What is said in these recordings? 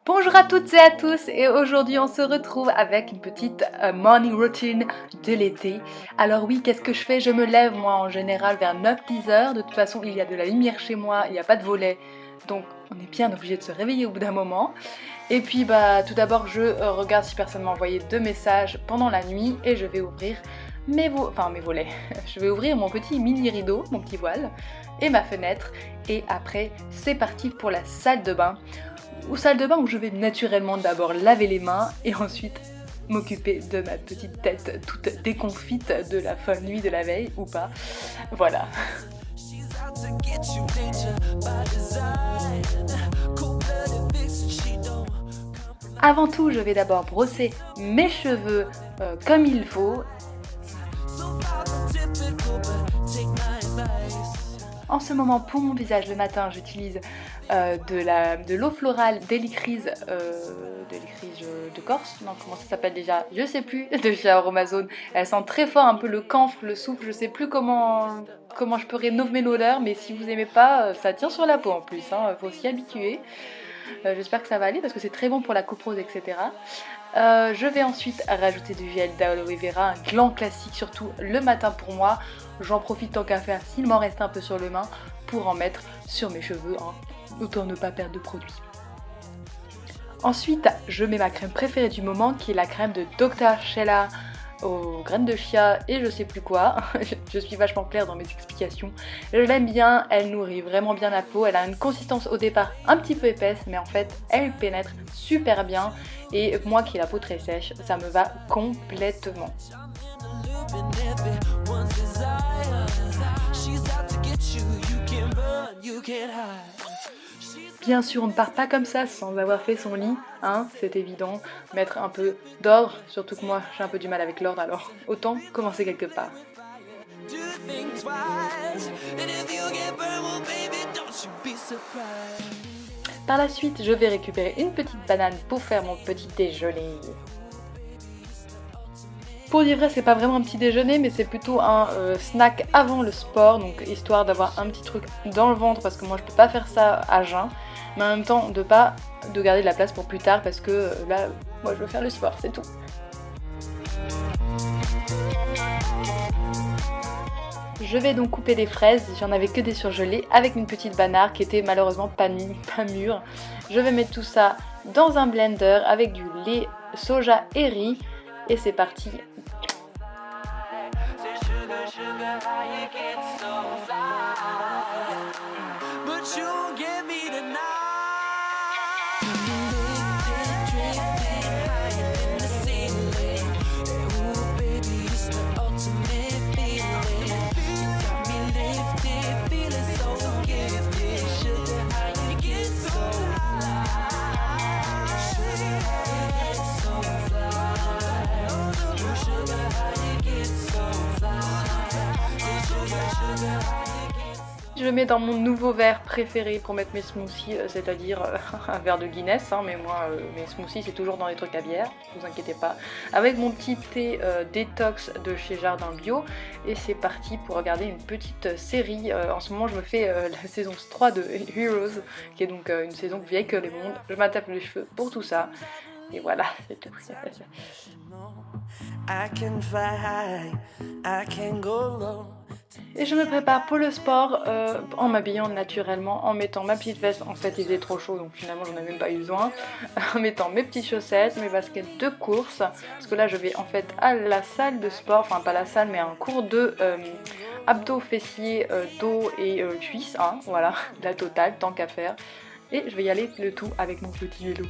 Bonjour à toutes et à tous, et aujourd'hui on se retrouve avec une petite morning routine de l'été. Alors oui, qu'est-ce que je fais? Je me lève moi en général vers 9-10 heures. De toute façon il y a de la lumière chez moi, il n'y a pas de volet, donc on est bien obligé de se réveiller au bout d'un moment. Et puis tout d'abord je regarde si personne m'a envoyé de messages pendant la nuit et je vais ouvrir mes volets. Je vais ouvrir mon petit mini rideau, mon petit voile et ma fenêtre, et après c'est parti pour la salle de bain. Salle de bain où je vais naturellement d'abord laver les mains et ensuite m'occuper de ma petite tête toute déconfite de la folle nuit de la veille ou pas. Voilà. Avant tout, je vais d'abord brosser mes cheveux comme il faut. En ce moment, pour mon visage le matin, j'utilise de l'eau florale d'Elicrise de Corse. Non, comment ça s'appelle déjà? Je sais plus, de chez Aromazone. Elle sent très fort un peu le camphre, le soufre, je sais plus comment je pourrais nommer l'odeur, mais si vous aimez pas, ça tient sur la peau en plus, hein, faut s'y habituer. J'espère que ça va aller parce que c'est très bon pour la couperose, etc. Je vais ensuite rajouter du gel d'aloe vera, un gland classique, surtout le matin pour moi. J'en profite tant qu'à faire, s'il m'en reste un peu sur le main, pour en mettre sur mes cheveux, hein. Autant ne pas perdre de produit. Ensuite, je mets ma crème préférée du moment, qui est la crème de Dr. Shella aux graines de chia et je sais plus quoi. Je suis vachement claire dans mes explications. Je l'aime bien, elle nourrit vraiment bien la peau. Elle a une consistance au départ un petit peu épaisse, mais en fait elle pénètre super bien. Et moi qui ai la peau très sèche, ça me va complètement. Bien sûr, on ne part pas comme ça sans avoir fait son lit, hein, c'est évident. Mettre un peu d'ordre, surtout que moi j'ai un peu du mal avec l'ordre, alors autant commencer quelque part. Par la suite, je vais récupérer une petite banane pour faire mon petit déjeuner. Pour dire vrai, c'est pas vraiment un petit déjeuner, mais c'est plutôt un snack avant le sport, donc histoire d'avoir un petit truc dans le ventre, parce que moi je peux pas faire ça à jeun, mais en même temps de garder de la place pour plus tard, parce que là, moi je veux faire le sport, c'est tout. Je vais donc couper des fraises, j'en avais que des surgelées, avec une petite banane qui était malheureusement pas mûre. Je vais mettre tout ça dans un blender avec du lait, soja et riz, et c'est parti. Je le mets dans mon nouveau verre préféré pour mettre mes smoothies, c'est-à-dire un verre de Guinness, hein, mais moi mes smoothies c'est toujours dans les trucs à bière, ne vous inquiétez pas. Avec mon petit thé détox de chez Jardin Bio, et c'est parti pour regarder une petite série. En ce moment je me fais la saison 3 de Heroes, qui est donc une saison vieille que le monde. Je m'attape les cheveux pour tout ça, et voilà, c'est tout. Et je me prépare pour le sport en m'habillant naturellement, en mettant ma petite veste. En fait il faisait trop chaud donc finalement j'en ai même pas eu besoin. En mettant mes petites chaussettes, mes baskets de course, parce que là je vais en fait à la salle de sport, enfin pas la salle mais un cours de abdos, fessiers, dos et cuisses, hein, voilà, la totale, tant qu'à faire. Et je vais y aller le tout avec mon petit vélo.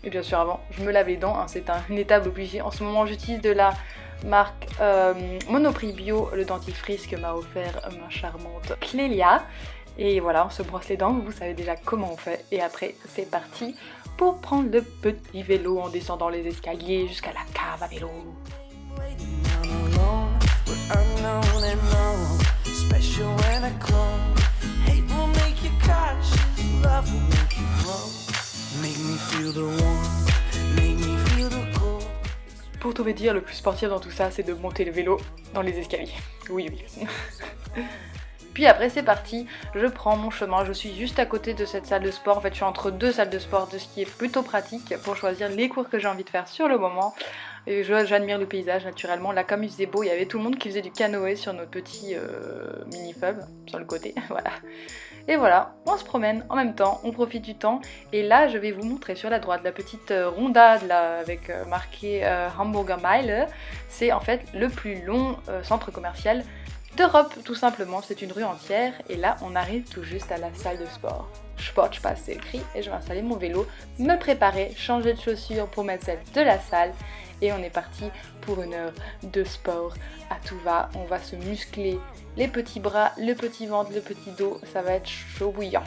Et bien sûr avant je me lave les dents, hein, c'est une étape obligée. En ce moment j'utilise de la marque Monoprix Bio, le dentifrice que m'a offert ma charmante Clélia. Et voilà, on se brosse les dents, vous savez déjà comment on fait. Et après c'est parti pour prendre le petit vélo en descendant les escaliers jusqu'à la cave à vélo. Pour tout vous dire, le plus sportif dans tout ça, c'est de monter le vélo dans les escaliers. Oui, oui. Puis après c'est parti, je prends mon chemin, je suis juste à côté de cette salle de sport, en fait je suis entre deux salles de sport, de ce qui est plutôt pratique pour choisir les cours que j'ai envie de faire sur le moment. Et j'admire le paysage naturellement, là comme il faisait beau, il y avait tout le monde qui faisait du canoë sur notre petit mini-pub sur le côté, voilà. Et voilà, on se promène en même temps, on profite du temps. Et là, je vais vous montrer sur la droite la petite rondade là, avec marqué Hamburger Meile. C'est en fait le plus long centre commercial d'Europe, tout simplement. C'est une rue entière. Et là, on arrive tout juste à la salle de sport. Sportpass, c'est écrit. Et je vais installer mon vélo, me préparer, changer de chaussures pour mettre celle de la salle. Et on est parti pour une heure de sport à tout va. On va se muscler les petits bras, le petit ventre, le petit dos. Ça va être chaud bouillant.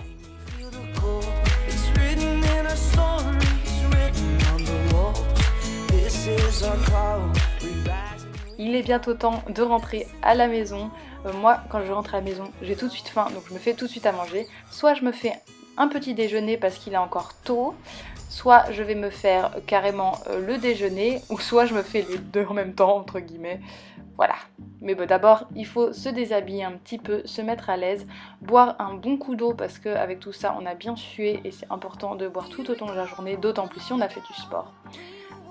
Il est bientôt temps de rentrer à la maison. Moi, quand je rentre à la maison, j'ai tout de suite faim, donc je me fais tout de suite à manger. Soit je me fais un petit déjeuner parce qu'il est encore tôt, soit je vais me faire carrément le déjeuner, ou soit je me fais les deux en même temps, entre guillemets. Voilà. Mais bon, d'abord, il faut se déshabiller un petit peu, se mettre à l'aise, boire un bon coup d'eau parce qu'avec tout ça, on a bien sué et c'est important de boire tout au long de la journée, d'autant plus si on a fait du sport.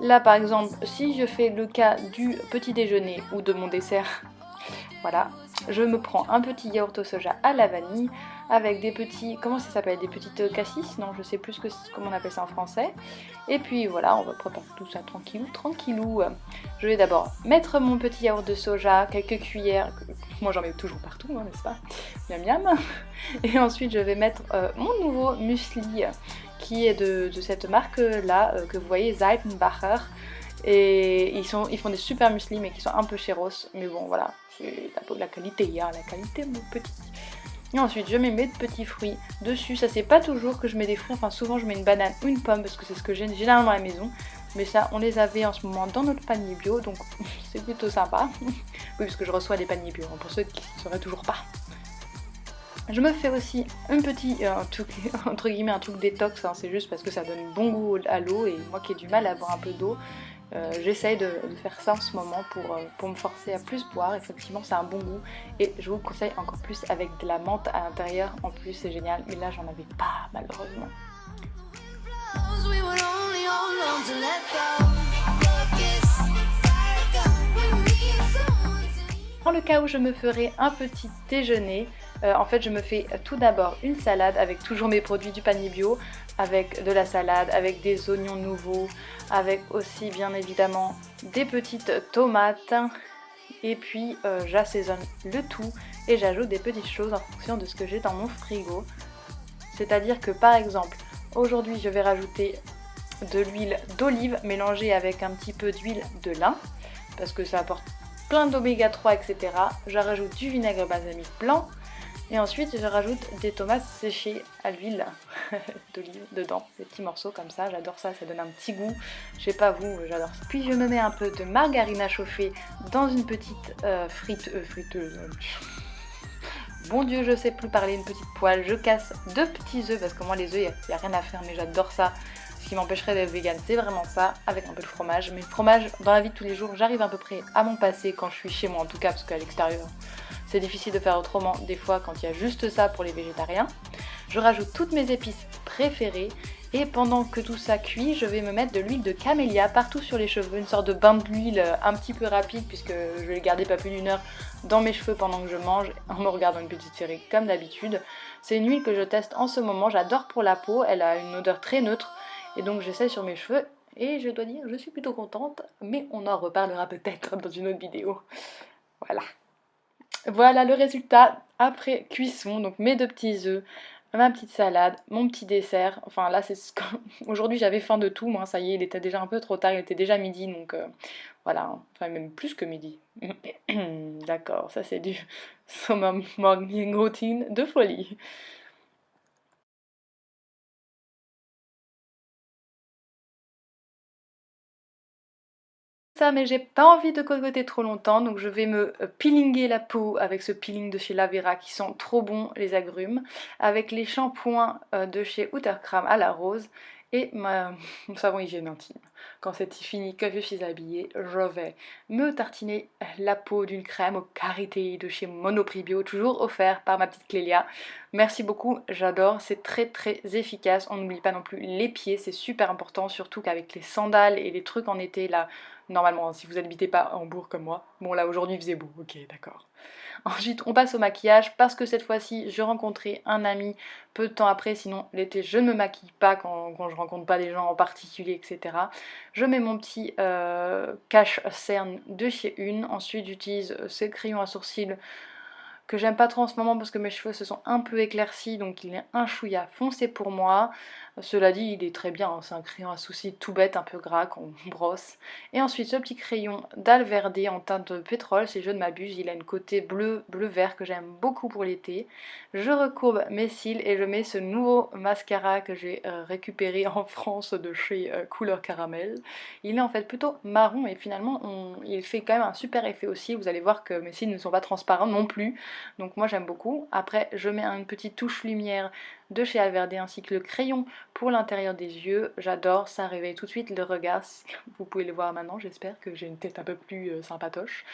Là, par exemple, si je fais le cas du petit déjeuner ou de mon dessert, voilà, je me prends un petit yaourt au soja à la vanille avec des petits, comment ça s'appelle, des petites cassis, non je sais plus comment on appelle ça en français. Et puis voilà, on va préparer tout ça tranquillou. Je vais d'abord mettre mon petit yaourt de soja, quelques cuillères, moi j'en mets toujours partout, hein, n'est-ce pas, miam miam. Et ensuite je vais mettre mon nouveau muesli qui est de cette marque là que vous voyez, Seitenbacher. Et ils font des super muesli mais qui sont un peu chéros, mais bon voilà, c'est la qualité, la qualité mon petit. Et ensuite je mets mes petits fruits dessus, ça c'est pas toujours que je mets des fruits, enfin souvent je mets une banane ou une pomme parce que c'est ce que j'ai généralement à la maison. Mais ça on les avait en ce moment dans notre panier bio, donc c'est plutôt sympa. Oui parce que je reçois des paniers bio, hein, pour ceux qui ne sauraient toujours pas. Je me fais aussi un petit, entre guillemets un truc détox, hein, c'est juste parce que ça donne bon goût à l'eau et moi qui ai du mal à boire un peu d'eau, j'essaye de faire ça en ce moment pour me forcer à plus boire. Effectivement ça a un bon goût et je vous le conseille encore plus avec de la menthe à l'intérieur, en plus c'est génial, mais là j'en avais pas malheureusement. Dans le cas où je me ferai un petit déjeuner, en fait je me fais tout d'abord une salade avec toujours mes produits du panier bio, avec de la salade, avec des oignons nouveaux, avec aussi bien évidemment des petites tomates, et puis j'assaisonne le tout et j'ajoute des petites choses en fonction de ce que j'ai dans mon frigo. C'est-à-dire que par exemple aujourd'hui je vais rajouter de l'huile d'olive mélangée avec un petit peu d'huile de lin parce que ça apporte plein d'oméga 3 etc. Je rajoute du vinaigre balsamique blanc et ensuite je rajoute des tomates séchées à l'huile d'olive dedans, des petits morceaux comme ça, j'adore ça, ça donne un petit goût, je sais pas vous, j'adore ça. Puis je me mets un peu de margarine à chauffer dans une petite friteuse. Bon Dieu, je sais plus parler, une petite poêle, je casse 2 petits œufs parce que moi les œufs, il n'y a rien à faire mais j'adore ça. Ce qui m'empêcherait d'être vegan, c'est vraiment ça, avec un peu de fromage. Mais le fromage, dans la vie de tous les jours, j'arrive à peu près à m'en passer quand je suis chez moi en tout cas, parce qu'à l'extérieur, c'est difficile de faire autrement des fois quand il y a juste ça pour les végétariens. Je rajoute toutes mes épices préférées et pendant que tout ça cuit, je vais me mettre de l'huile de camélia partout sur les cheveux, une sorte de bain d'huile un petit peu rapide puisque je vais le garder pas plus d'1 heure dans mes cheveux pendant que je mange en me regardant une petite série comme d'habitude. C'est une huile que je teste en ce moment, j'adore pour la peau, elle a une odeur très neutre. Et donc j'essaie sur mes cheveux et je dois dire je suis plutôt contente, mais on en reparlera peut-être dans une autre vidéo. Voilà. Voilà le résultat après cuisson, donc mes 2 petits œufs, ma petite salade, mon petit dessert. Enfin là c'est ce que... Aujourd'hui j'avais faim de tout, moi ça y est il était déjà un peu trop tard, il était déjà midi donc voilà, enfin même plus que midi. D'accord, ça c'est du summer morning routine de folie. Ça, mais j'ai pas envie de cocoter trop longtemps, donc je vais me peelinguer la peau avec ce peeling de chez La Vera qui sont trop bons les agrumes, avec les shampoings de chez Outerkram à la rose, et mon savon hygiène intime. Quand c'est fini, que je suis habillée, je vais me tartiner la peau d'une crème au karité de chez Monoprix Bio, toujours offert par ma petite Clélia. Merci beaucoup, j'adore, c'est très très efficace. On n'oublie pas non plus les pieds, c'est super important, surtout qu'avec les sandales et les trucs en été, là, normalement, si vous n'habitez pas en Bourg comme moi, bon là aujourd'hui il faisait beau, ok d'accord. Ensuite, on passe au maquillage parce que cette fois-ci, je rencontrais un ami peu de temps après. Sinon, l'été, je ne me maquille pas quand je rencontre pas des gens en particulier, etc. Je mets mon petit cache-cerne de chez Une. Ensuite, j'utilise ces crayons à sourcils que j'aime pas trop en ce moment parce que mes cheveux se sont un peu éclaircis, donc il est un chouïa foncé pour moi. Cela dit, il est très bien, hein, c'est un crayon à sourcils tout bête, un peu gras qu'on brosse. Et ensuite ce petit crayon d'Alverde en teinte de pétrole, si je ne m'abuse, il a une côté bleu-vert que j'aime beaucoup pour l'été. Je recourbe mes cils et je mets ce nouveau mascara que j'ai récupéré en France de chez Couleur Caramel. Il est en fait plutôt marron et finalement il fait quand même un super effet aussi. Vous allez voir que mes cils ne sont pas transparents non plus. Donc moi j'aime beaucoup. Après je mets une petite touche lumière de chez Alverde ainsi que le crayon pour l'intérieur des yeux. J'adore, ça réveille tout de suite le regard. Vous pouvez le voir maintenant, j'espère que j'ai une tête un peu plus sympatoche.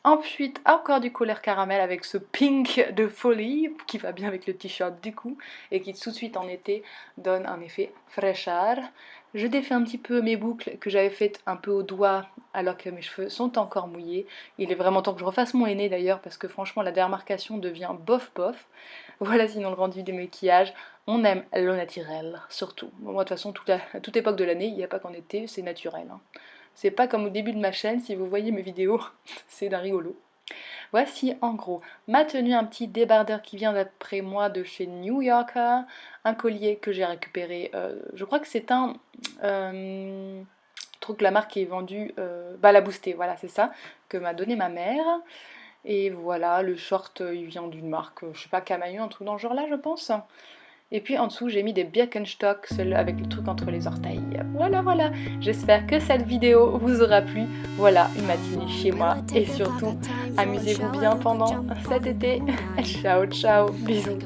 Ensuite, encore du couleur caramel avec ce pink de folie qui va bien avec le t-shirt du coup et qui tout de suite en été donne un effet fraîcheur. Je défais un petit peu mes boucles que j'avais faites un peu au doigt alors que mes cheveux sont encore mouillés. Il est vraiment temps que je refasse mon henné d'ailleurs parce que franchement la démarcation devient bof bof. Voilà sinon le rendu du maquillage. On aime le naturel surtout. Bon, moi de toute façon à toute époque de l'année, il n'y a pas qu'en été, c'est naturel. Hein. C'est pas comme au début de ma chaîne, si vous voyez mes vidéos, c'est d'un rigolo. Voici en gros ma tenue, un petit débardeur qui vient d'après moi de chez New Yorker, un collier que j'ai récupéré, je crois que c'est un truc, la marque qui est vendue, la Boostée, voilà c'est ça, que m'a donné ma mère. Et voilà, le short il vient d'une marque, je sais pas, Camailleux, un truc dans ce genre là je pense. Et puis en dessous, j'ai mis des Birkenstock, ceux avec le truc entre les orteils. Voilà, voilà. J'espère que cette vidéo vous aura plu. Voilà, une matinée chez moi. Et surtout, amusez-vous bien pendant cet été. Ciao, ciao. Bisous.